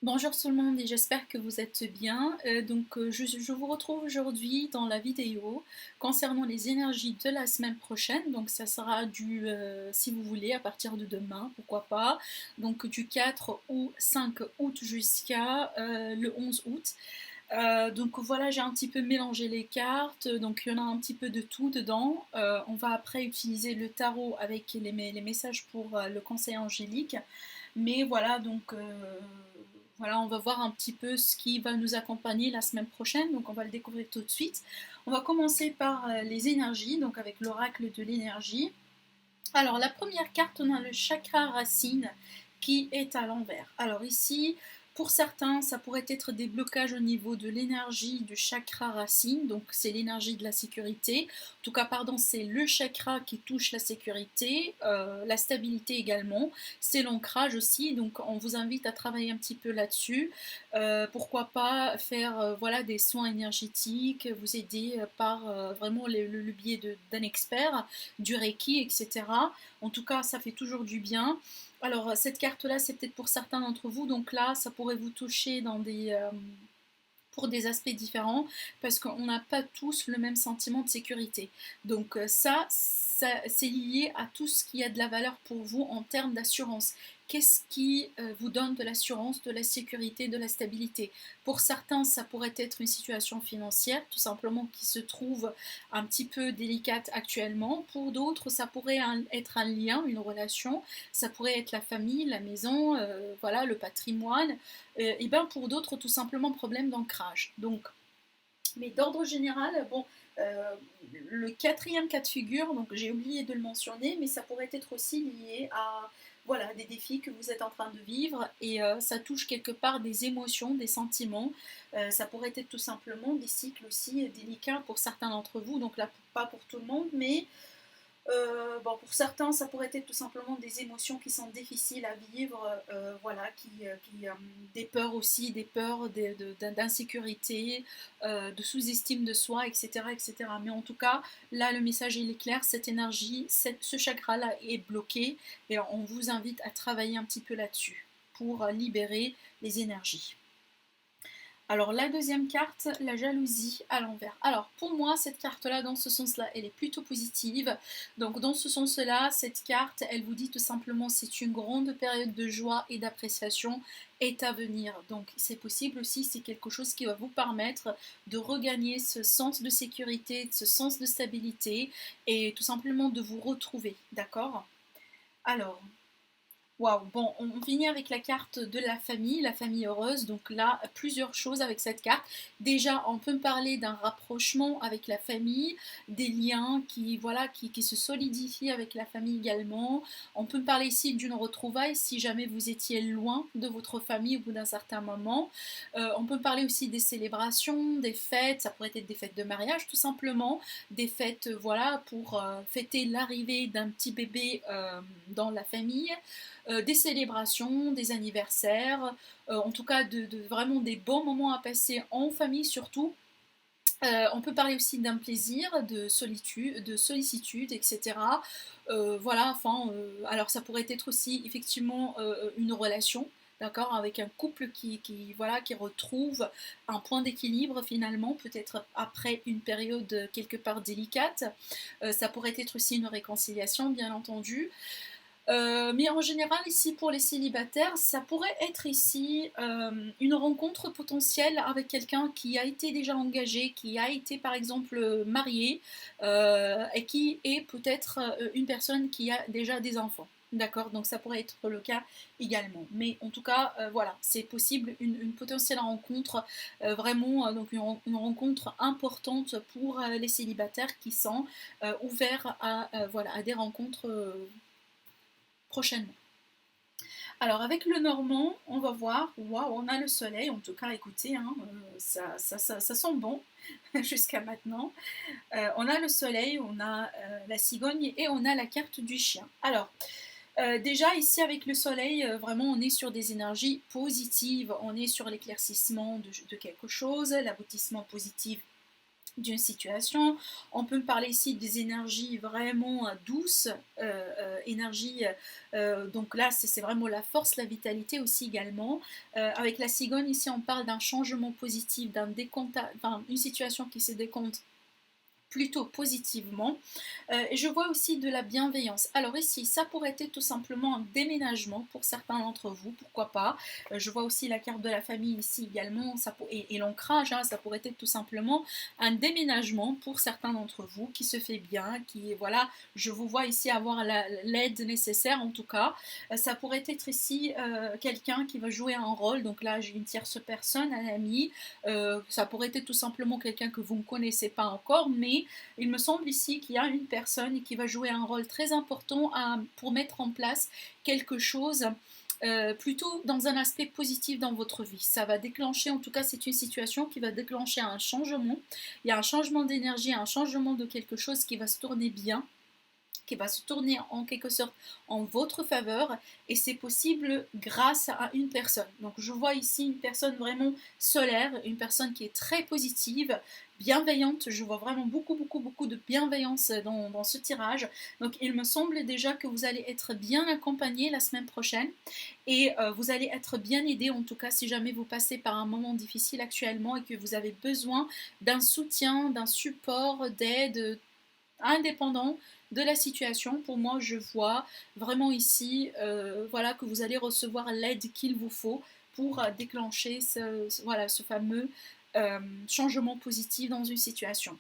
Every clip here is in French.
Bonjour tout le monde et j'espère que vous êtes bien. Je vous retrouve aujourd'hui dans la vidéo concernant les énergies de la semaine prochaine. Donc ça sera si vous voulez, à partir de demain, pourquoi pas. Donc du 4 ou 5 août jusqu'à le 11 août. Donc voilà, j'ai un petit peu mélangé les cartes, donc il y en a un petit peu de tout dedans. On va après utiliser le tarot avec les messages pour le conseil angélique. Mais voilà, voilà, on va voir un petit peu ce qui va nous accompagner la semaine prochaine, donc on va le découvrir tout de suite. On va commencer par les énergies, donc avec l'oracle de l'énergie. Alors la première carte, on a le chakra racine qui est à l'envers. Alors ici, pour certains, ça pourrait être des blocages au niveau de l'énergie du chakra racine, donc c'est l'énergie de la sécurité. En tout cas, pardon, c'est le chakra qui touche la sécurité, la stabilité également. C'est l'ancrage aussi, donc on vous invite à travailler un petit peu là-dessus. Pourquoi pas faire voilà, des soins énergétiques, vous aider par vraiment le biais d'un expert, du Reiki, etc. En tout cas, ça fait toujours du bien. Alors, cette carte-là, c'est peut-être pour certains d'entre vous, donc là, ça pourrait vous toucher pour des aspects différents, parce qu'on n'a pas tous le même sentiment de sécurité. Donc ça c'est lié à tout ce qui a de la valeur pour vous en termes d'assurance. Qu'est-ce qui vous donne de l'assurance, de la sécurité, de la stabilité? Pour certains, ça pourrait être une situation financière, tout simplement, qui se trouve un petit peu délicate actuellement. Pour d'autres, ça pourrait être un lien, une relation. Ça pourrait être la famille, la maison, voilà, le patrimoine. Et bien pour d'autres, tout simplement problème d'ancrage. Donc, mais d'ordre général, bon, euh, le quatrième cas de figure, donc j'ai oublié de le mentionner, mais ça pourrait être aussi lié à voilà, des défis que vous êtes en train de vivre et ça touche quelque part des émotions, des sentiments. Ça pourrait être tout simplement des cycles aussi délicats pour certains d'entre vous, donc là pas pour tout le monde, mais bon, pour certains, ça pourrait être tout simplement des émotions qui sont difficiles à vivre, voilà, des peurs aussi, des peurs d'insécurité, de sous-estime de soi, etc., etc. Mais en tout cas, là, le message il est clair, cette énergie, ce chakra-là est bloqué et on vous invite à travailler un petit peu là-dessus pour libérer les énergies. Alors la deuxième carte, la jalousie à l'envers. Alors pour moi, cette carte-là, dans ce sens-là, elle est plutôt positive. Donc dans ce sens-là, cette carte, elle vous dit tout simplement c'est une grande période de joie et d'appréciation est à venir. Donc c'est possible aussi, c'est quelque chose qui va vous permettre de regagner ce sens de sécurité, ce sens de stabilité et tout simplement de vous retrouver. D'accord? Alors, waouh, bon, on finit avec la carte de la famille heureuse. Donc là, plusieurs choses avec cette carte. Déjà, on peut parler d'un rapprochement avec la famille, des liens voilà, qui se solidifient avec la famille également. On peut parler ici d'une retrouvaille si jamais vous étiez loin de votre famille au bout d'un certain moment. On peut parler aussi des célébrations, des fêtes. Ça pourrait être des fêtes de mariage tout simplement, des fêtes, voilà, pour fêter l'arrivée d'un petit bébé dans la famille, des célébrations, des anniversaires, en tout cas vraiment des bons moments à passer en famille surtout. On peut parler aussi d'un plaisir, de solitude, de sollicitude, etc. Voilà, enfin, alors ça pourrait être aussi effectivement une relation, d'accord, avec un couple voilà, qui retrouve un point d'équilibre finalement, peut-être après une période quelque part délicate. Ça pourrait être aussi une réconciliation, bien entendu. Mais en général, ici pour les célibataires, ça pourrait être ici une rencontre potentielle avec quelqu'un qui a été déjà engagé, qui a été par exemple marié et qui est peut-être une personne qui a déjà des enfants. D'accord, donc ça pourrait être le cas également. Mais en tout cas, voilà, c'est possible une potentielle rencontre, vraiment donc une rencontre importante pour les célibataires qui sont ouverts à, voilà, à des rencontres prochainement. Alors avec le normand, on va voir, waouh, on a le soleil, en tout cas écoutez, hein, ça sent bon jusqu'à maintenant. On a le soleil, on a la cigogne et on a la carte du chien. Alors déjà ici avec le soleil, vraiment on est sur des énergies positives, on est sur l'éclaircissement de quelque chose, l'aboutissement positif d'une situation. On peut parler ici des énergies vraiment douces, énergie, donc là c'est vraiment la force, la vitalité aussi également. Avec la cigogne ici on parle d'un changement positif, d'un décompte, enfin une situation qui se décompte plutôt positivement. Et je vois aussi de la bienveillance. Alors ici, ça pourrait être tout simplement un déménagement pour certains d'entre vous, pourquoi pas. Je vois aussi la carte de la famille ici également, et l'ancrage, hein, ça pourrait être tout simplement un déménagement pour certains d'entre vous qui se fait bien, qui, voilà, je vous vois ici avoir l'aide nécessaire en tout cas. Ça pourrait être ici quelqu'un qui va jouer un rôle, donc là j'ai une tierce personne, un ami, ça pourrait être tout simplement quelqu'un que vous ne connaissez pas encore, mais il me semble ici qu'il y a une personne qui va jouer un rôle très important pour mettre en place quelque chose plutôt dans un aspect positif dans votre vie. Ça va déclencher, en tout cas c'est une situation qui va déclencher un changement. Il y a un changement d'énergie, un changement de quelque chose qui va se tourner bien, qui va se tourner en quelque sorte en votre faveur, et c'est possible grâce à une personne. Donc je vois ici une personne vraiment solaire, une personne qui est très positive, bienveillante. Je vois vraiment beaucoup de bienveillance dans ce tirage. Donc il me semble déjà que vous allez être bien accompagné la semaine prochaine, et vous allez être bien aidé, en tout cas si jamais vous passez par un moment difficile actuellement et que vous avez besoin d'un soutien, d'un support, d'aide indépendant de la situation. Pour moi, je vois vraiment ici, voilà, que vous allez recevoir l'aide qu'il vous faut pour déclencher voilà, ce fameux changement positif dans une situation.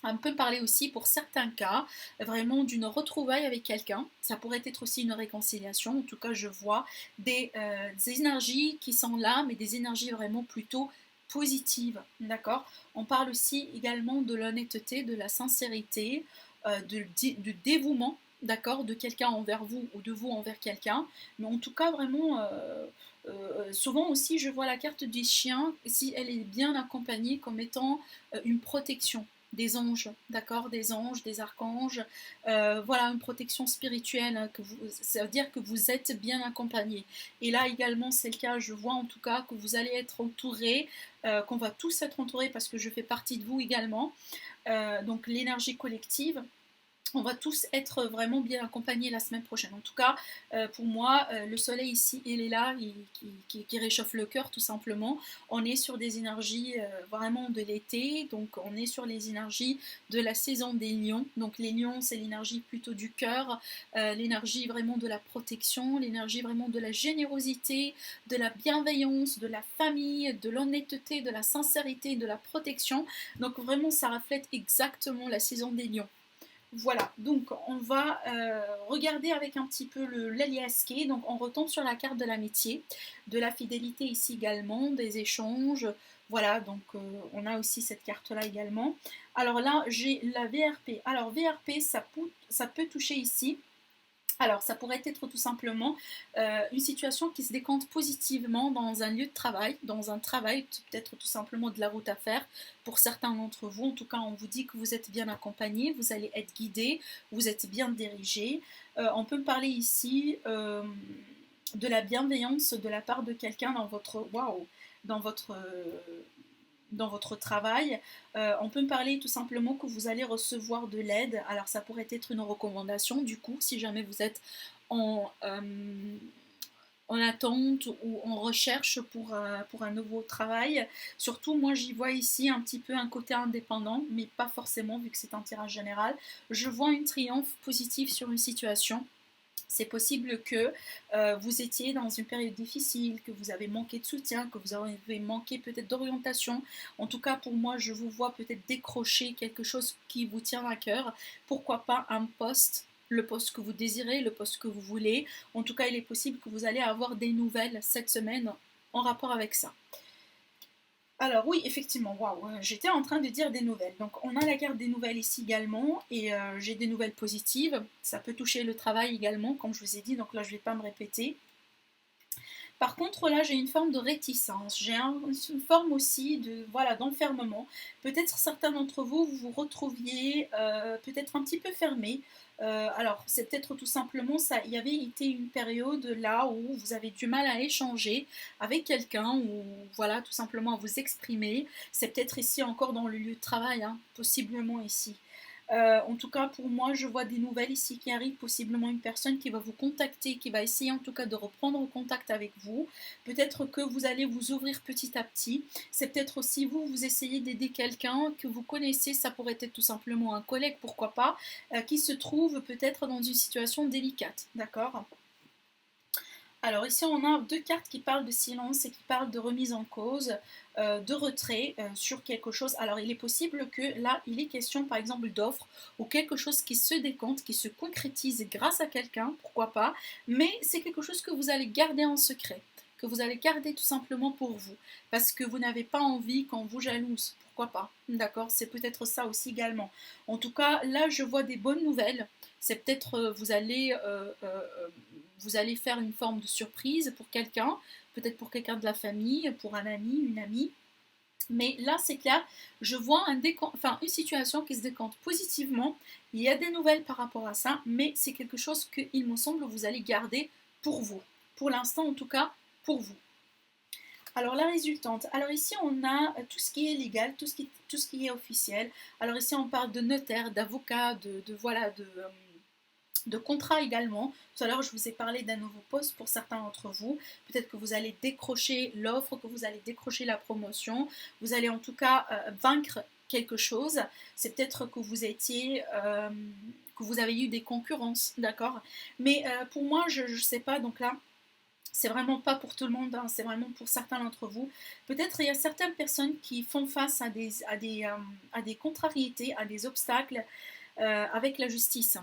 On peut parler aussi pour certains cas vraiment d'une retrouvaille avec quelqu'un. Ça pourrait être aussi une réconciliation. En tout cas, je vois des énergies qui sont là, mais des énergies vraiment plutôt positives. D'accord. On parle aussi également de l'honnêteté, de la sincérité, du dévouement. D'accord, de quelqu'un envers vous ou de vous envers quelqu'un. Mais en tout cas, vraiment. Souvent aussi, je vois la carte du chien, si elle est bien accompagnée, comme étant une protection des anges, d'accord, des anges, des archanges, voilà, une protection spirituelle, hein, ça veut dire que vous êtes bien accompagné. Et là également, c'est le cas, je vois en tout cas que vous allez être entourés, qu'on va tous être entourés parce que je fais partie de vous également. Donc l'énergie collective, on va tous être vraiment bien accompagnés la semaine prochaine. En tout cas, pour moi, le soleil ici, il est là, qui réchauffe le cœur tout simplement. On est sur des énergies vraiment de l'été, donc on est sur les énergies de la saison des lions. Donc les lions, c'est l'énergie plutôt du cœur, l'énergie vraiment de la protection, l'énergie vraiment de la générosité, de la bienveillance, de la famille, de l'honnêteté, de la sincérité, de la protection. Donc vraiment, ça reflète exactement la saison des lions. Voilà, donc on va regarder avec un petit peu l'aliasqué. Donc on retombe sur la carte de l'amitié, de la fidélité ici également, des échanges. Voilà, donc on a aussi cette carte-là également. Alors là, j'ai la VRP. Alors VRP, ça peut toucher ici. Alors, ça pourrait être tout simplement une situation qui se décante positivement dans un lieu de travail, dans un travail, peut-être tout simplement de la route à faire. Pour certains d'entre vous, en tout cas, on vous dit que vous êtes bien accompagné, vous allez être guidé, vous êtes bien dirigé. On peut parler ici de la bienveillance de la part de quelqu'un dans votre, waouh, dans votre, dans votre travail. On peut me parler tout simplement que vous allez recevoir de l'aide. Alors ça pourrait être une recommandation du coup, si jamais vous êtes en, en attente ou en recherche pour un nouveau travail. Surtout, moi j'y vois ici un petit peu un côté indépendant, mais pas forcément vu que c'est un tirage général. Je vois une triomphe positive sur une situation. C'est possible que vous étiez dans une période difficile, que vous avez manqué de soutien, que vous avez manqué peut-être d'orientation. En tout cas, pour moi, je vous vois peut-être décrocher quelque chose qui vous tient à cœur. Pourquoi pas un poste, le poste que vous désirez, le poste que vous voulez. En tout cas, il est possible que vous allez avoir des nouvelles cette semaine en rapport avec ça. Alors oui, effectivement, waouh, j'étais en train de dire des nouvelles. Donc on a la carte des nouvelles ici également, et j'ai des nouvelles positives. Ça peut toucher le travail également, comme je vous ai dit, donc là je ne vais pas me répéter. Par contre, là, j'ai une forme de réticence, une forme aussi de, voilà, d'enfermement. Peut-être certains d'entre vous, vous vous retrouviez peut-être un petit peu fermé. Alors, c'est peut-être tout simplement ça. Il y avait été une période là où vous avez du mal à échanger avec quelqu'un ou voilà, tout simplement à vous exprimer. C'est peut-être ici encore dans le lieu de travail, hein, possiblement ici. En tout cas, pour moi, je vois des nouvelles ici qui arrivent, possiblement une personne qui va vous contacter, qui va essayer en tout cas de reprendre contact avec vous. Peut-être que vous allez vous ouvrir petit à petit. C'est peut-être aussi vous, vous essayez d'aider quelqu'un que vous connaissez, ça pourrait être tout simplement un collègue, pourquoi pas, qui se trouve peut-être dans une situation délicate, d'accord? Alors ici on a deux cartes qui parlent de silence et qui parlent de remise en cause, de retrait sur quelque chose. Alors il est possible que là il est question par exemple d'offre ou quelque chose qui se décompte, qui se concrétise grâce à quelqu'un, pourquoi pas, mais c'est quelque chose que vous allez garder en secret, que vous allez garder tout simplement pour vous, parce que vous n'avez pas envie qu'on vous jalouse, pourquoi pas, d'accord, c'est peut-être ça aussi également. En tout cas là je vois des bonnes nouvelles, c'est peut-être vous allez faire une forme de surprise pour quelqu'un, peut-être pour quelqu'un de la famille, pour un ami, une amie. Mais là, c'est clair, je vois une situation qui se décante positivement. Il y a des nouvelles par rapport à ça, mais c'est quelque chose que, il me semble, vous allez garder pour vous. Pour l'instant, en tout cas, pour vous. Alors la résultante. Alors ici on a tout ce qui est légal, tout ce qui est officiel. Alors ici on parle de notaire, d'avocat, voilà, de contrat également. Tout à l'heure, je vous ai parlé d'un nouveau poste pour certains d'entre vous. Peut-être que vous allez décrocher l'offre, que vous allez décrocher la promotion. Vous allez en tout cas vaincre quelque chose. C'est peut-être que vous étiez... que vous avez eu des concurrences, d'accord. Mais pour moi, je ne sais pas, donc là, c'est vraiment pas pour tout le monde, hein, c'est vraiment pour certains d'entre vous. Peut-être il y a certaines personnes qui font face à des contrariétés, à des obstacles avec la justice.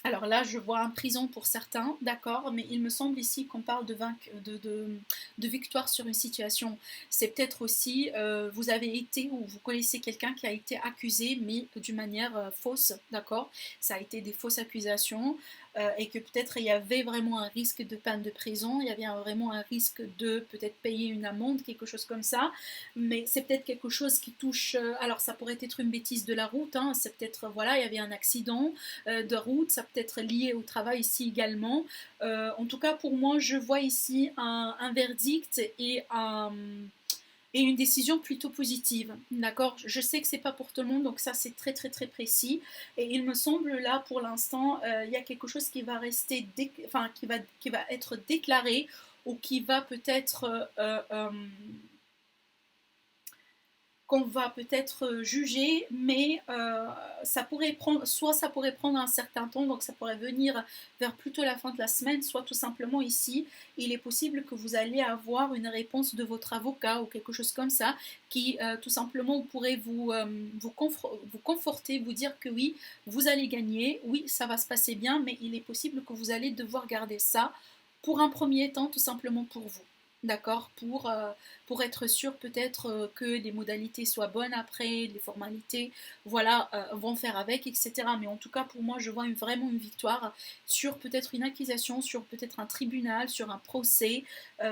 Alors là, je vois un prison pour certains, d'accord, mais il me semble ici qu'on parle de victoire sur une situation. C'est peut-être aussi, vous avez été ou vous connaissez quelqu'un qui a été accusé, mais d'une manière fausse, d'accord. Ça a été des fausses accusations et que peut-être il y avait vraiment un risque de peine de prison, il y avait vraiment un risque de peut-être payer une amende, quelque chose comme ça, mais c'est peut-être quelque chose qui touche, alors ça pourrait être une bêtise de la route, hein, c'est peut-être, voilà, il y avait un accident de route, ça peut être lié au travail ici également. En tout cas, pour moi, je vois ici un verdict et une décision plutôt positive. D'accord. Je sais que c'est pas pour tout le monde, donc ça c'est très très très précis. Et il me semble là pour l'instant, il y a quelque chose qui va rester, enfin qui va être déclaré ou qui va peut-être qu'on va peut-être juger, mais ça pourrait prendre, soit ça pourrait prendre un certain temps, donc ça pourrait venir vers plutôt la fin de la semaine, soit tout simplement ici, il est possible que vous allez avoir une réponse de votre avocat ou quelque chose comme ça, qui tout simplement pourrait vous conforter, vous dire que oui, vous allez gagner, oui, ça va se passer bien, mais il est possible que vous allez devoir garder ça pour un premier temps, tout simplement pour vous. D'accord, pour être sûr peut-être que les modalités soient bonnes après, les formalités, voilà, vont faire avec, etc. Mais en tout cas, pour moi, je vois vraiment une victoire sur peut-être une accusation, sur peut-être un tribunal, sur un procès,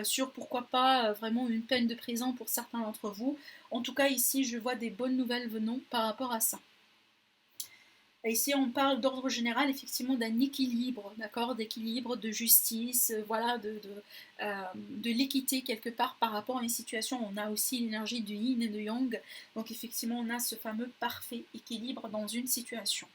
sur pourquoi pas vraiment une peine de prison pour certains d'entre vous. En tout cas, ici, je vois des bonnes nouvelles venant par rapport à ça. Et ici, on parle d'ordre général, effectivement, d'un équilibre, d'accord, d'équilibre, de justice, voilà, de l'équité quelque part par rapport à une situation. On a aussi l'énergie du yin et de yang, donc effectivement, on a ce fameux parfait équilibre dans une situation.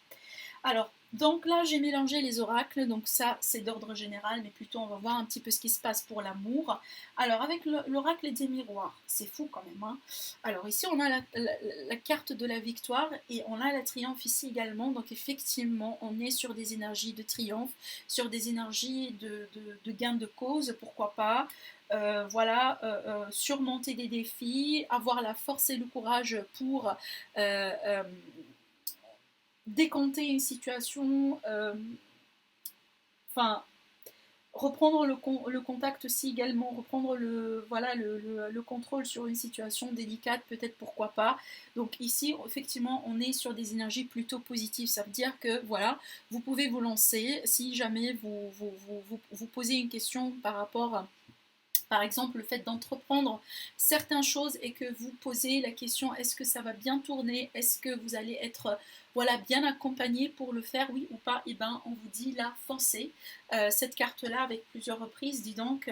Alors, donc là, j'ai mélangé les oracles, donc ça, c'est d'ordre général, mais plutôt on va voir un petit peu ce qui se passe pour l'amour. Alors, avec l'oracle des miroirs, c'est fou quand même, hein. Alors, ici, on a la carte de la victoire et on a la triomphe ici également, donc effectivement, on est sur des énergies de triomphe, sur des énergies de gain de cause, pourquoi pas. Voilà, surmonter des défis, avoir la force et le courage pour décanter une situation, enfin reprendre le contact aussi également, reprendre voilà, le contrôle sur une situation délicate, peut-être pourquoi pas. Donc ici, effectivement, on est sur des énergies plutôt positives. Ça veut dire que voilà, vous pouvez vous lancer si jamais vous posez une question par rapport Par exemple, le fait d'entreprendre certaines choses et que vous posez la question est-ce que ça va bien tourner? Est-ce que vous allez être voilà, bien accompagné pour le faire, oui ou pas? Et ben, on vous dit là, foncez. Cette carte-là, avec plusieurs reprises, dis donc,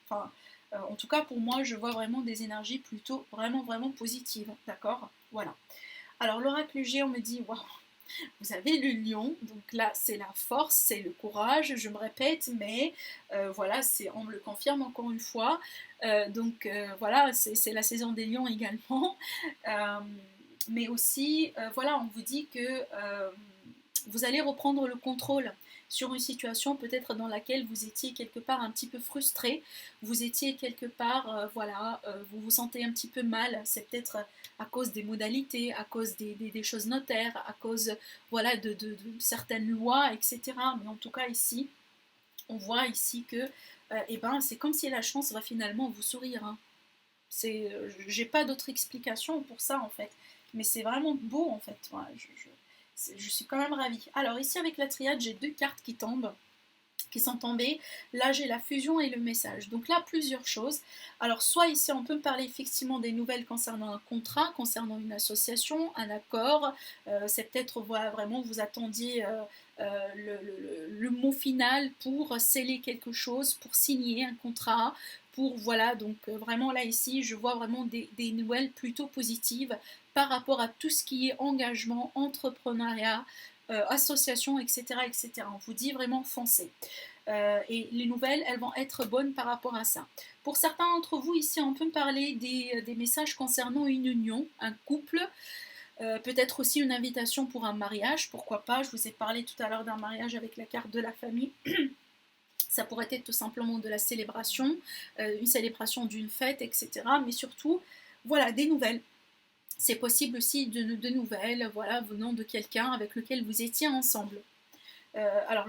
en tout cas pour moi, je vois vraiment des énergies plutôt vraiment, vraiment positives. D'accord? Voilà. Alors, l'oracle G, on me dit waouh! Vous avez le lion, donc là c'est la force, c'est le courage, je me répète, mais voilà, on me le confirme encore une fois. Voilà, c'est la saison des lions également. Euh, mais aussi, voilà, on vous dit que vous allez reprendre le contrôle sur une situation peut-être dans laquelle vous étiez quelque part un petit peu frustré, vous étiez quelque part, voilà, vous vous sentez un petit peu mal, c'est peut-être à cause des modalités, à cause des choses notaires, à cause voilà, de certaines lois, etc. Mais en tout cas ici, on voit ici que eh ben, c'est comme si la chance va finalement vous sourire. Hein. J'ai pas d'autre explication pour ça en fait, mais c'est vraiment beau en fait. Voilà, je suis quand même ravie. Alors ici avec la triade, j'ai deux cartes qui tombent, qui sont tombées. Là, j'ai la fusion et le message. Donc là, plusieurs choses. Alors, soit ici, on peut me parler effectivement des nouvelles concernant un contrat, concernant une association, un accord. C'est peut-être, voilà, vraiment, vous attendiez le mot final pour sceller quelque chose, pour signer un contrat. Pour, voilà, donc vraiment là, ici, je vois vraiment des nouvelles plutôt positives par rapport à tout ce qui est engagement, entrepreneuriat, association, etc., etc. On vous dit vraiment foncez. Et les nouvelles, elles vont être bonnes par rapport à ça. Pour certains d'entre vous, ici, on peut me parler des messages concernant une union, un couple, peut-être aussi une invitation pour un mariage, pourquoi pas. Je vous ai parlé tout à l'heure d'un mariage avec la carte de la famille. Ça pourrait être tout simplement de la célébration, une célébration d'une fête, etc. Mais surtout, voilà, des nouvelles. C'est possible aussi de nouvelles, voilà, venant de quelqu'un avec lequel vous étiez ensemble. Alors,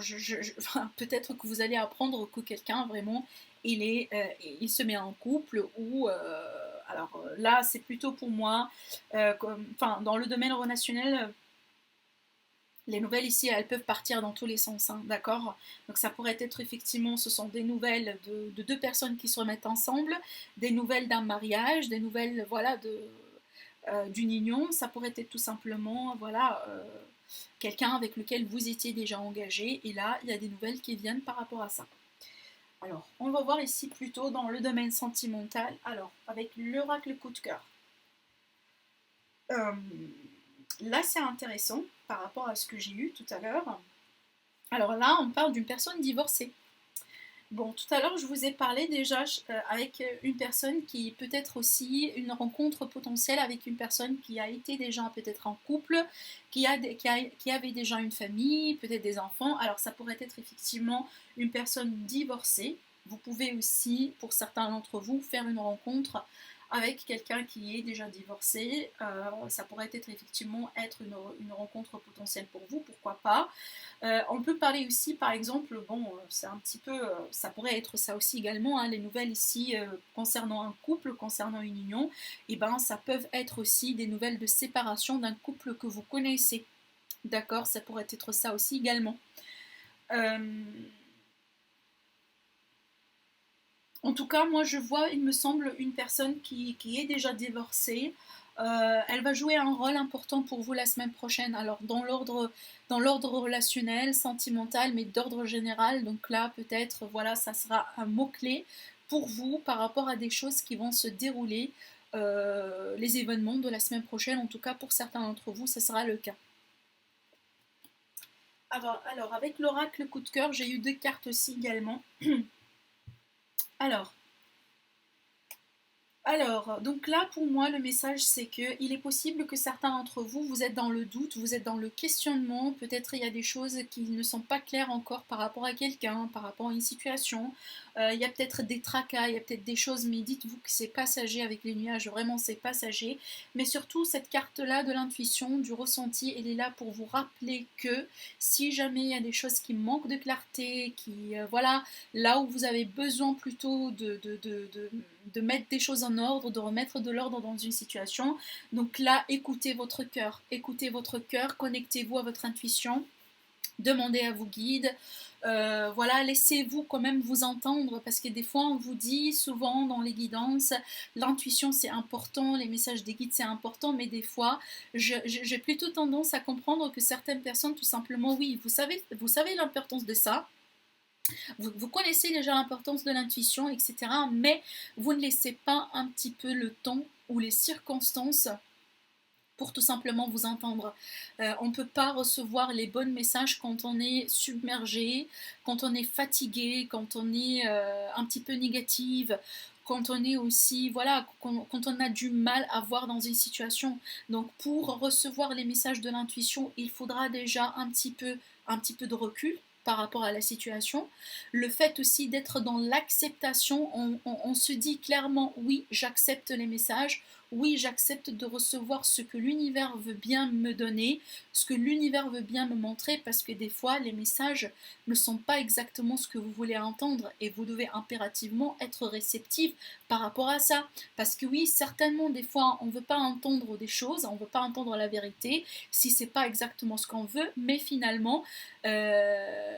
enfin, peut-être que vous allez apprendre que quelqu'un vraiment, il se met en couple ou alors là, c'est plutôt pour moi, enfin, dans le domaine relationnel, les nouvelles ici, elles peuvent partir dans tous les sens, hein, d'accord? Donc ça pourrait être effectivement, ce sont des nouvelles de deux personnes qui se remettent ensemble, des nouvelles d'un mariage, des nouvelles, voilà, d'une union. Ça pourrait être tout simplement, voilà, quelqu'un avec lequel vous étiez déjà engagé, et là, il y a des nouvelles qui viennent par rapport à ça. Alors, on va voir ici plutôt dans le domaine sentimental, alors, avec l'oracle coup de cœur. Euh, Là, c'est intéressant par rapport à ce que j'ai eu tout à l'heure. Alors là, on parle d'une personne divorcée. Bon, tout à l'heure, je vous ai parlé déjà avec une personne qui peut être aussi une rencontre potentielle avec une personne qui a été déjà peut-être en couple, qui avait déjà une famille, peut-être des enfants. Alors, ça pourrait être effectivement une personne divorcée. Vous pouvez aussi, pour certains d'entre vous, faire une rencontre avec quelqu'un qui est déjà divorcé. Ça pourrait être effectivement être une rencontre potentielle pour vous, pourquoi pas. On peut parler aussi, par exemple, bon, c'est un petit peu, ça pourrait être ça aussi également, hein, les nouvelles ici concernant un couple, concernant une union, et ben ça peut être aussi des nouvelles de séparation d'un couple que vous connaissez. D'accord, ça pourrait être ça aussi également. Euh, En tout cas, moi je vois, il me semble, une personne qui est déjà divorcée. Elle va jouer un rôle important pour vous la semaine prochaine. Alors dans l'ordre relationnel, sentimental, mais d'ordre général. Donc là, peut-être, voilà, ça sera un mot-clé pour vous par rapport à des choses qui vont se dérouler. Les événements de la semaine prochaine, en tout cas pour certains d'entre vous, ce sera le cas. Alors avec l'oracle coup de cœur, j'ai eu deux cartes aussi également. Alors, donc là, pour moi, le message, c'est que il est possible que certains d'entre vous, vous êtes dans le doute, vous êtes dans le questionnement, peut-être il y a des choses qui ne sont pas claires encore par rapport à quelqu'un, par rapport à une situation. Il y a peut-être des tracas, il y a peut-être des choses, mais dites-vous que c'est passager avec les nuages, vraiment c'est passager. Mais surtout, cette carte-là de l'intuition, du ressenti, elle est là pour vous rappeler que si jamais il y a des choses qui manquent de clarté, voilà, là où vous avez besoin plutôt de mettre des choses en ordre, de remettre de l'ordre dans une situation. Donc là, écoutez votre cœur, connectez-vous à votre intuition. demandez à vos guides. Voilà, laissez-vous quand même vous entendre, parce que des fois on vous dit souvent dans les guidances, l'intuition c'est important, les messages des guides c'est important, mais des fois j'ai plutôt tendance à comprendre que certaines personnes tout simplement, oui, vous savez l'importance de ça, vous connaissez déjà l'importance de l'intuition, etc., mais vous ne laissez pas un petit peu le temps ou les circonstances pour tout simplement vous entendre. On ne peut pas recevoir les bons messages quand on est submergé, quand on est fatigué, quand on est un petit peu négative, quand on est aussi, voilà, quand on a du mal à voir dans une situation. Donc pour recevoir les messages de l'intuition, il faudra déjà un petit peu de recul par rapport à la situation. Le fait aussi d'être dans l'acceptation, on se dit clairement, oui, j'accepte les messages, oui, j'accepte de recevoir ce que l'univers veut bien me donner, ce que l'univers veut bien me montrer, parce que des fois, les messages ne sont pas exactement ce que vous voulez entendre, et vous devez impérativement être réceptif par rapport à ça. Parce que oui, certainement, des fois, on ne veut pas entendre des choses, on ne veut pas entendre la vérité, si c'est pas exactement ce qu'on veut, mais finalement, euh,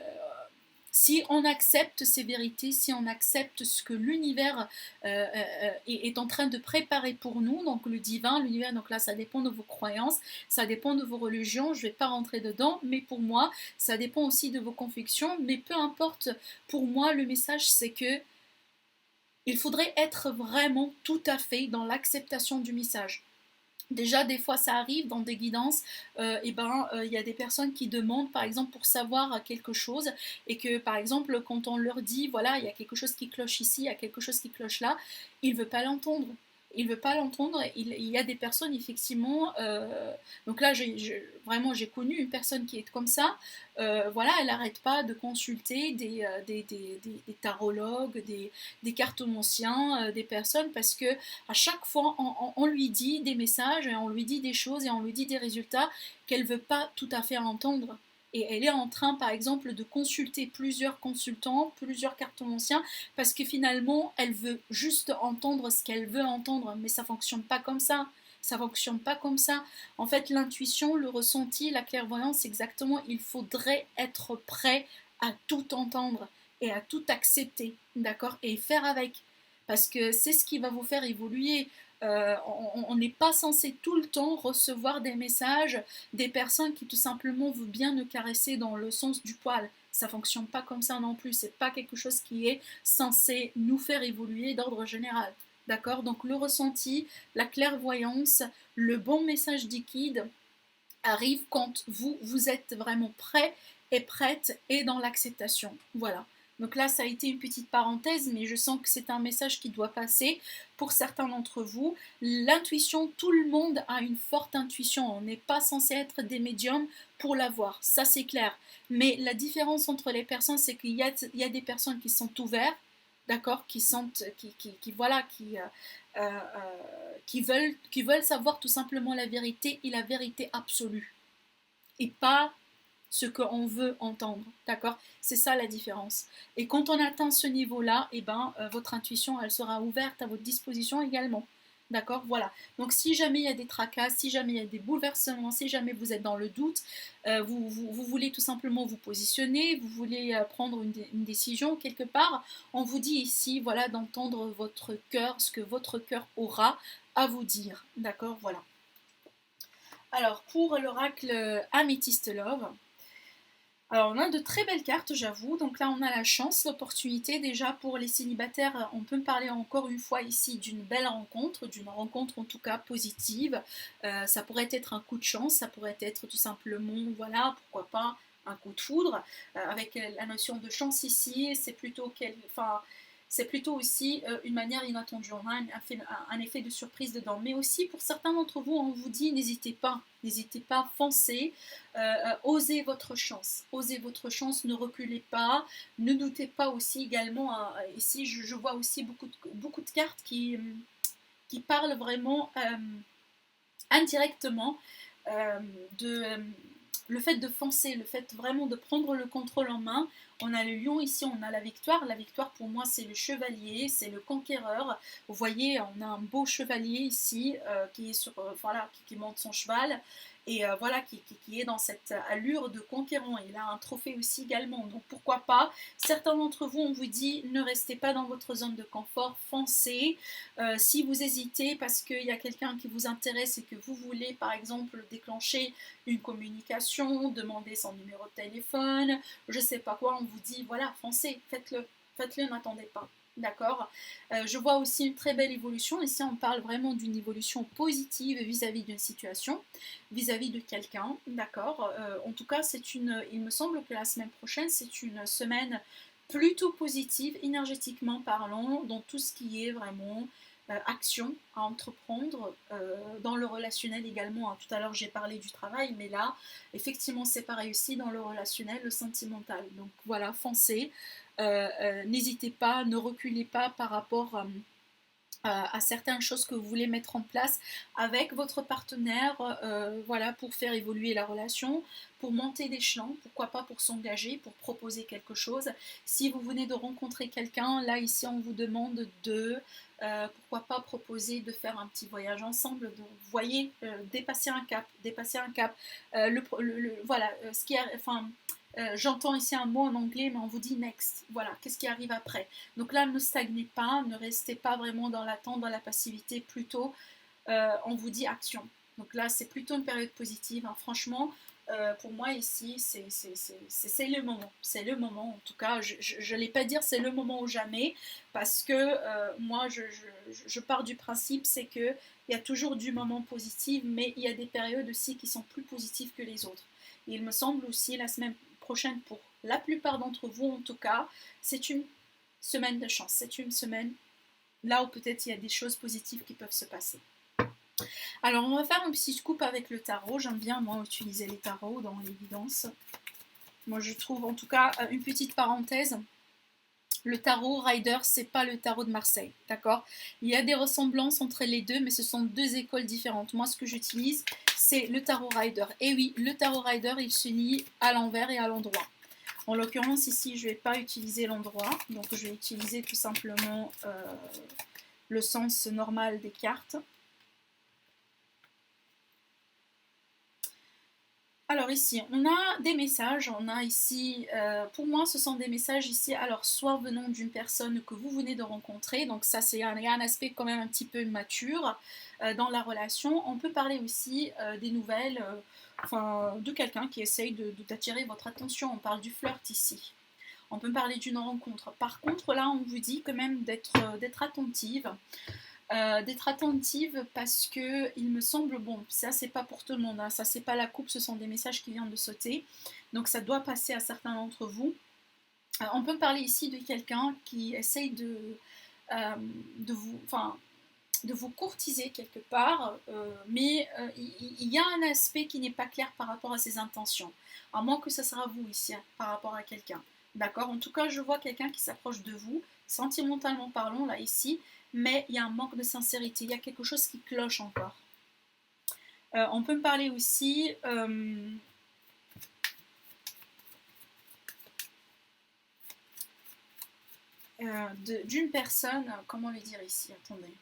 si on accepte ces vérités, si on accepte ce que l'univers est en train de préparer pour nous, donc le divin, l'univers, donc là ça dépend de vos croyances, ça dépend de vos religions, je ne vais pas rentrer dedans, mais pour moi, ça dépend aussi de vos convictions, mais peu importe, pour moi, le message c'est que il faudrait être vraiment tout à fait dans l'acceptation du message. Déjà, des fois, ça arrive dans des guidances, il y a des personnes qui demandent, par exemple, pour savoir quelque chose, et que, par exemple, quand on leur dit, voilà, il y a quelque chose qui cloche ici, il y a quelque chose qui cloche là, ils ne veulent pas l'entendre. Il ne veut pas l'entendre. Il y a des personnes, effectivement, donc là, vraiment, j'ai connu une personne qui est comme ça. Voilà, elle n'arrête pas de consulter des tarologues, des cartomanciens, des personnes, parce que à chaque fois, on lui dit des messages, et on lui dit des choses, et on lui dit des résultats qu'elle ne veut pas tout à fait entendre. Et elle est en train, par exemple, de consulter plusieurs consultants, plusieurs cartomanciens, parce que finalement, elle veut juste entendre ce qu'elle veut entendre. Mais ça ne fonctionne pas comme ça. Ça ne fonctionne pas comme ça. En fait, l'intuition, le ressenti, la clairvoyance, exactement, il faudrait être prêt à tout entendre et à tout accepter, d'accord, et faire avec. Parce que c'est ce qui va vous faire évoluer. On n'est pas censé tout le temps recevoir des messages des personnes qui tout simplement veulent bien nous caresser dans le sens du poil. Ça fonctionne pas comme ça non plus. C'est pas quelque chose qui est censé nous faire évoluer d'ordre général. D'accord. Donc le ressenti, la clairvoyance, le bon message liquide arrive quand vous êtes vraiment prêt et prête et dans l'acceptation. Voilà. Donc là, ça a été une petite parenthèse, mais je sens que c'est un message qui doit passer pour certains d'entre vous. L'intuition, tout le monde a une forte intuition. On n'est pas censé être des médiums pour l'avoir, ça c'est clair. Mais la différence entre les personnes, c'est qu'il y a des personnes qui sont ouvertes, d'accord, qui sentent, voilà, qui veulent savoir tout simplement la vérité et la vérité absolue, et pas ce qu'on veut entendre, d'accord. C'est ça la différence. Et quand on atteint ce niveau-là, votre intuition, elle sera ouverte à votre disposition également. D'accord, voilà. Donc si jamais il y a des tracas, si jamais il y a des bouleversements, si jamais vous êtes dans le doute, vous voulez tout simplement vous positionner, vous voulez prendre une décision quelque part, on vous dit ici, voilà, d'entendre votre cœur, ce que votre cœur aura à vous dire. D'accord, voilà. Alors pour l'oracle Amethyst Love, alors on a de très belles cartes, j'avoue. Donc là on a la chance, l'opportunité. Déjà pour les célibataires, on peut me parler encore une fois ici d'une belle rencontre, d'une rencontre en tout cas positive. Ça pourrait être un coup de chance, ça pourrait être tout simplement, voilà, pourquoi pas un coup de foudre. Avec la notion de chance ici, c'est plutôt aussi une manière inattendue. On a un effet de surprise dedans. Mais aussi pour certains d'entre vous, on vous dit n'hésitez pas, foncez. Osez votre chance, ne reculez pas, ne doutez pas aussi également. Ici, je vois aussi beaucoup de cartes qui parlent vraiment indirectement de le fait de foncer, le fait vraiment de prendre le contrôle en main. On a le lion ici, on a la victoire. La victoire pour moi c'est le chevalier, c'est le conquéreur. Vous voyez, on a un beau chevalier ici qui est sur, voilà, qui monte son cheval. et voilà, qui est dans cette allure de conquérant. Il a un trophée aussi également, donc pourquoi pas. Certains d'entre vous, on vous dit, ne restez pas dans votre zone de confort, foncez. Si vous hésitez parce qu'il y a quelqu'un qui vous intéresse et que vous voulez, par exemple, déclencher une communication, demander son numéro de téléphone, je sais pas quoi, on vous dit, voilà, foncez, faites-le, n'attendez pas. D'accord. Je vois aussi une très belle évolution. Ici, on parle vraiment d'une évolution positive vis-à-vis d'une situation, vis-à-vis de quelqu'un. D'accord. En tout cas, il me semble que la semaine prochaine, c'est une semaine plutôt positive, énergétiquement parlant, dans tout ce qui est vraiment action à entreprendre, dans le relationnel également. Hein. Tout à l'heure, j'ai parlé du travail, mais là, effectivement, c'est pareil aussi dans le relationnel, le sentimental. Donc voilà, foncez. N'hésitez pas, ne reculez pas par rapport à certaines choses que vous voulez mettre en place avec votre partenaire, voilà, pour faire évoluer la relation, pour monter d'échelon, pourquoi pas pour s'engager, pour proposer quelque chose. Si vous venez de rencontrer quelqu'un, là ici on vous demande de, pourquoi pas proposer de faire un petit voyage ensemble, de, vous voyez, dépasser un cap, voilà, ce qui est, enfin, j'entends ici un mot en anglais, mais on vous dit next. Voilà, qu'est-ce qui arrive après? Donc là, ne stagnez pas, ne restez pas vraiment dans l'attente, dans la passivité, plutôt, on vous dit action. Donc là, c'est plutôt une période positive. Hein. Franchement, pour moi ici, c'est le moment. C'est le moment, en tout cas. Je ne l'ai pas dire c'est le moment ou jamais, parce que moi, je pars du principe, c'est qu'il y a toujours du moment positif, mais il y a des périodes aussi qui sont plus positives que les autres. Et il me semble aussi, la semaine prochaine, pour la plupart d'entre vous en tout cas, c'est une semaine de chance. C'est une semaine là où peut-être il y a des choses positives qui peuvent se passer. Alors on va faire un petit scoop avec le tarot. J'aime bien moi utiliser les tarots dans l'évidence. Moi je trouve en tout cas une petite parenthèse. Le tarot Rider, c'est pas le tarot de Marseille, d'accord? Il y a des ressemblances entre les deux, mais ce sont deux écoles différentes. Moi, ce que j'utilise, c'est le tarot Rider. Et oui, le tarot Rider, il se lit à l'envers et à l'endroit. En l'occurrence, ici, je ne vais pas utiliser l'endroit, donc je vais utiliser tout simplement le sens normal des cartes. Alors ici, on a des messages, on a ici, pour moi ce sont des messages ici, alors soit venant d'une personne que vous venez de rencontrer, donc ça c'est un aspect quand même un petit peu mature dans la relation. On peut parler aussi des nouvelles, enfin de quelqu'un qui essaye d'attirer votre attention, on parle du flirt ici. On peut parler d'une rencontre. Par contre là on vous dit quand même d'être attentive. D'être attentive parce que il me semble, bon, ça c'est pas pour tout le monde, hein, ça c'est pas la coupe, ce sont des messages qui viennent de sauter, donc ça doit passer à certains d'entre vous. On peut parler ici de quelqu'un qui essaye de vous, enfin, de vous courtiser quelque part, mais il y a un aspect qui n'est pas clair par rapport à ses intentions, à moins que ça sera vous ici par rapport à quelqu'un. D'accord. En tout cas, je vois quelqu'un qui s'approche de vous, sentimentalement parlant, là, ici, mais il y a un manque de sincérité, il y a quelque chose qui cloche encore. On peut me parler aussi d'une personne, comment le dire ici, attendez.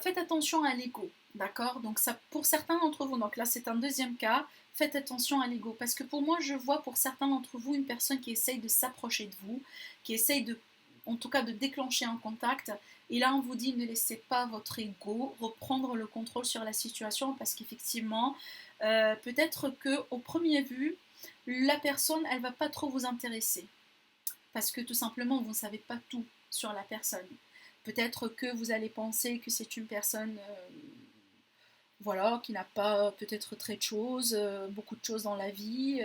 Faites attention à l'ego, d'accord? Donc ça, pour certains d'entre vous, donc là c'est un deuxième cas, faites attention à l'ego, parce que pour moi je vois pour certains d'entre vous une personne qui essaye de s'approcher de vous, qui essaye de, en tout cas de déclencher un contact, et là on vous dit ne laissez pas votre ego reprendre le contrôle sur la situation, parce qu'effectivement, peut-être que au premier vue, la personne elle va pas trop vous intéresser, parce que tout simplement vous ne savez pas tout sur la personne. Peut-être que vous allez penser que c'est une personne voilà, qui n'a pas peut-être très de choses, beaucoup de choses dans la vie.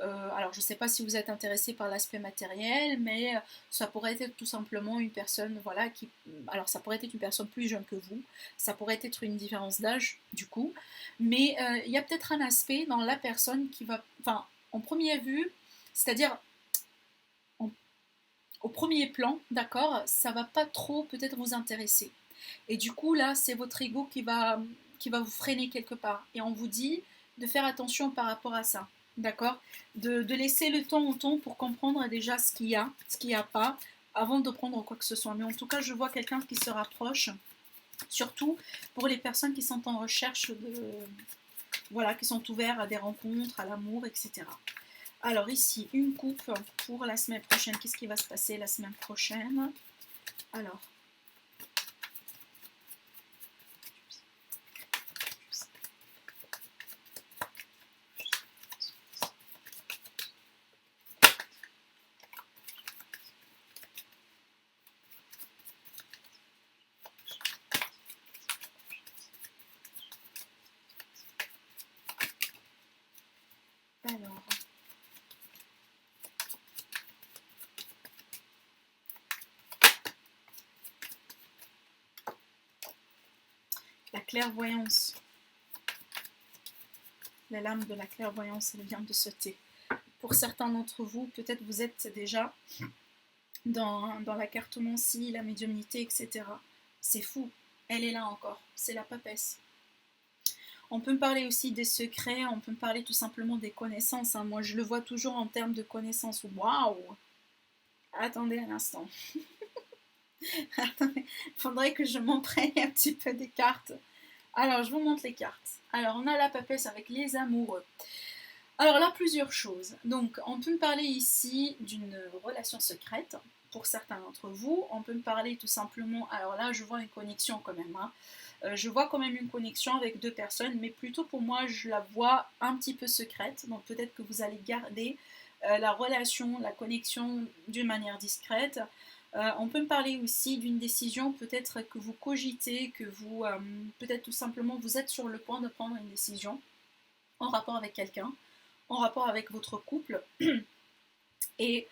Alors je ne sais pas si vous êtes intéressé par l'aspect matériel, mais ça pourrait être tout simplement une personne, voilà, qui... Alors ça pourrait être une personne plus jeune que vous, ça pourrait être une différence d'âge du coup, mais il y a peut-être un aspect dans la personne qui va... Enfin, en première vue, c'est-à-dire au premier plan, d'accord, ça va pas trop peut-être vous intéresser. Et du coup, là, c'est votre ego qui va vous freiner quelque part. Et on vous dit de faire attention par rapport à ça, d'accord, de laisser le temps au temps pour comprendre déjà ce qu'il y a, ce qu'il n'y a pas, avant de prendre quoi que ce soit. Mais en tout cas, je vois quelqu'un qui se rapproche. Surtout pour les personnes qui sont en recherche voilà, qui sont ouverts à des rencontres, à l'amour, etc. Alors ici, une coupe pour la semaine prochaine. Qu'est-ce qui va se passer la semaine prochaine? Alors, alors, la clairvoyance. La lame de la clairvoyance, elle vient de sauter. Pour certains d'entre vous, peut-être vous êtes déjà dans la cartomancie, la médiumnité, etc. C'est fou, elle est là encore, c'est la papesse. On peut me parler aussi des secrets, on peut me parler tout simplement des connaissances. Hein. Moi, je le vois toujours en termes de connaissances. Waouh! Attendez un instant. Attendez, il faudrait que je m'emprunte un petit peu des cartes. Alors, je vous montre les cartes. Alors, on a la papesse avec les amoureux. Alors là, plusieurs choses. Donc, on peut me parler ici d'une relation secrète. Pour certains d'entre vous, on peut me parler tout simplement... Alors là, je vois une connexion quand même. Hein. Je vois quand même une connexion avec deux personnes, mais plutôt pour moi, je la vois un petit peu secrète. Donc, peut-être que vous allez garder la relation, la connexion d'une manière discrète. On peut me parler aussi d'une décision peut-être que vous cogitez, que vous, peut-être tout simplement, vous êtes sur le point de prendre une décision en rapport avec quelqu'un, en rapport avec votre couple, et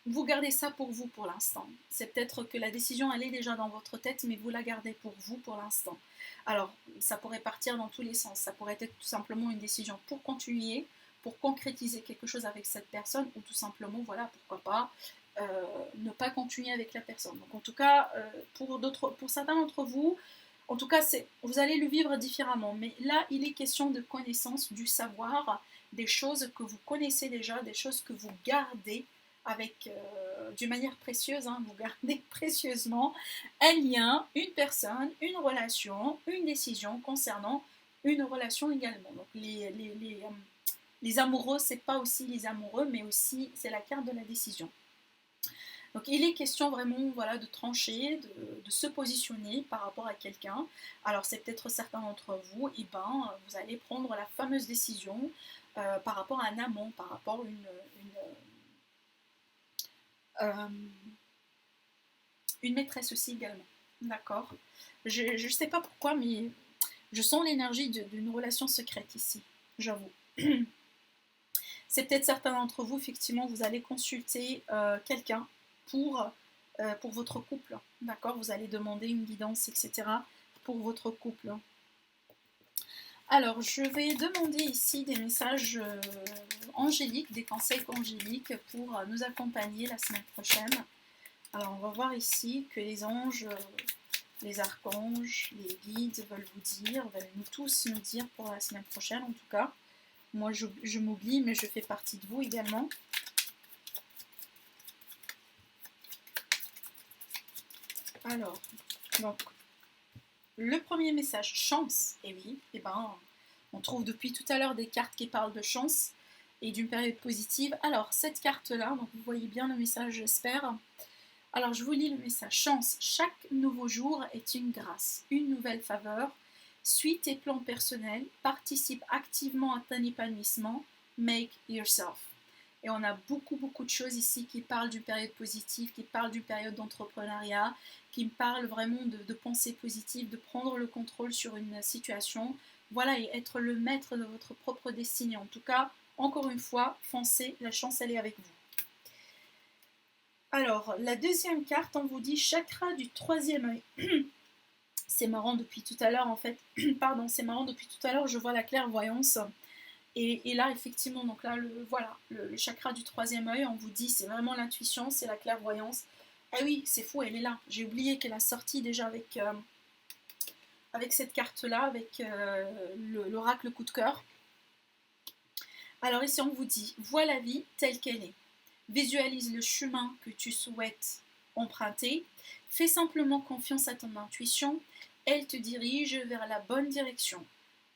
vous gardez ça pour vous pour l'instant. C'est peut-être que la décision, elle est déjà dans votre tête, mais vous la gardez pour vous pour l'instant. Alors, ça pourrait partir dans tous les sens. Ça pourrait être tout simplement une décision pour continuer, pour concrétiser quelque chose avec cette personne, ou tout simplement, voilà, pourquoi pas, ne pas continuer avec la personne. Donc, en tout cas, pour certains d'entre vous, en tout cas, vous allez le vivre différemment. Mais là, il est question de connaissance, du savoir, des choses que vous connaissez déjà, des choses que vous gardez avec, d'une manière précieuse, hein, vous gardez précieusement un lien, une personne, une relation, une décision concernant une relation également. Donc les amoureux, c'est pas aussi les amoureux, mais aussi c'est la carte de la décision. Donc il est question vraiment voilà, de trancher, de se positionner par rapport à quelqu'un. Alors c'est peut-être certains d'entre vous, et ben, vous allez prendre la fameuse décision par rapport à un amant, par rapport à une maîtresse aussi également. D'accord. Je ne sais pas pourquoi, mais je sens l'énergie d'une relation secrète ici, j'avoue. C'est peut-être certains d'entre vous, effectivement, vous allez consulter quelqu'un pour votre couple. D'accord. Vous allez demander une guidance, etc. pour votre couple. Alors, je vais demander ici des messages angéliques, des conseils angéliques pour nous accompagner la semaine prochaine. Alors, on va voir ici que les anges, les archanges, les guides veulent nous tous nous dire pour la semaine prochaine en tout cas. Moi, je m'oublie, mais je fais partie de vous également. Alors, donc, le premier message, chance. Et oui, et ben, on trouve depuis tout à l'heure des cartes qui parlent de chance et d'une période positive. Alors, cette carte-là, donc vous voyez bien le message, j'espère. Alors, je vous lis le message. Chance, chaque nouveau jour est une grâce, une nouvelle faveur. Suis tes plans personnels, participe activement à ton épanouissement, make yourself. Et on a beaucoup de choses ici qui parlent d'une période positive, qui parlent d'une période d'entrepreneuriat, qui me parlent vraiment de pensée positive, de prendre le contrôle sur une situation. Voilà, et être le maître de votre propre destinée. En tout cas, encore une fois, foncez, la chance, elle est avec vous. Alors, la deuxième carte, on vous dit chakra du troisième œil. C'est marrant depuis tout à l'heure, en fait. Pardon, c'est marrant depuis tout à l'heure, je vois la clairvoyance. Et là, effectivement, donc là, le chakra du troisième œil, on vous dit, c'est vraiment l'intuition, c'est la clairvoyance. Ah oui, c'est fou, elle est là. J'ai oublié qu'elle a sorti déjà avec cette carte-là, avec l'oracle coup de cœur. Alors ici, on vous dit, vois la vie telle qu'elle est. Visualise le chemin que tu souhaites emprunter. Fais simplement confiance à ton intuition, elle te dirige vers la bonne direction.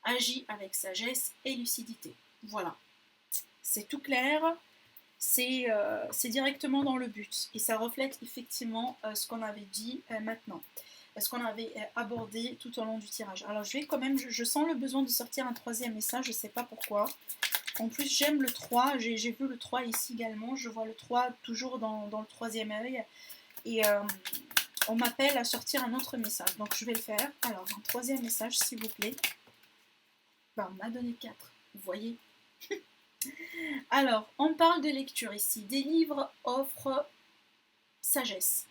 Agis avec sagesse et lucidité. Voilà, c'est tout clair, c'est directement dans le but et ça reflète effectivement ce qu'on avait dit maintenant, ce qu'on avait abordé tout au long du tirage. Alors je vais quand même, je sens le besoin de sortir un troisième message, je ne sais pas pourquoi. En plus j'aime le 3, j'ai vu le 3 ici également, je vois le 3 toujours dans le troisième œil et on m'appelle à sortir un autre message, donc je vais le faire. Alors un troisième message s'il vous plaît. Ben, on m'a donné 4, vous voyez. Alors, on parle de lecture ici. Des livres offrent sagesse,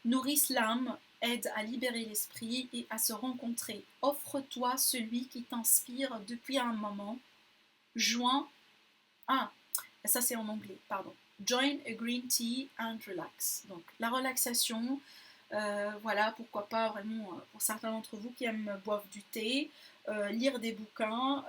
nourrissent l'âme, aident à libérer l'esprit et à se rencontrer. Offre-toi celui qui t'inspire depuis un moment. Joins. Ah, ça c'est en anglais, pardon. Join a green tea and relax. Donc, la relaxation. Voilà, pourquoi pas vraiment pour certains d'entre vous qui aiment boire du thé, lire des bouquins.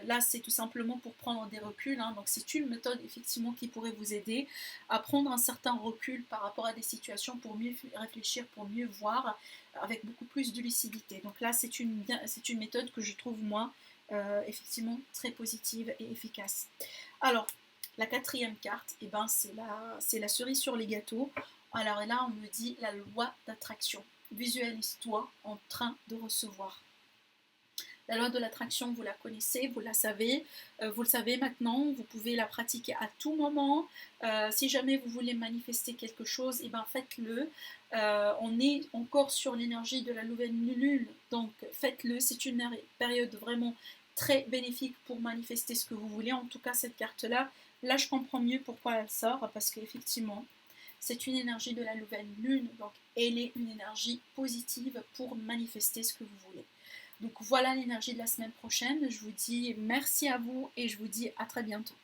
Là, c'est tout simplement pour prendre des reculs. Hein, donc, c'est une méthode effectivement qui pourrait vous aider à prendre un certain recul par rapport à des situations pour mieux réfléchir, pour mieux voir avec beaucoup plus de lucidité. Donc là, c'est une méthode que je trouve moi effectivement très positive et efficace. Alors, la quatrième carte, eh ben, c'est la cerise sur les gâteaux. Alors là, on me dit la loi d'attraction. Visualise-toi en train de recevoir. La loi de l'attraction, vous la connaissez, vous la savez, vous le savez maintenant, vous pouvez la pratiquer à tout moment. Si jamais vous voulez manifester quelque chose, eh ben faites-le. On est encore sur l'énergie de la nouvelle lune, donc faites-le. C'est une période vraiment très bénéfique pour manifester ce que vous voulez. En tout cas, cette carte-là, là je comprends mieux pourquoi elle sort, parce qu'effectivement, c'est une énergie de la nouvelle lune, donc elle est une énergie positive pour manifester ce que vous voulez. Donc voilà l'énergie de la semaine prochaine. Je vous dis merci à vous et je vous dis à très bientôt.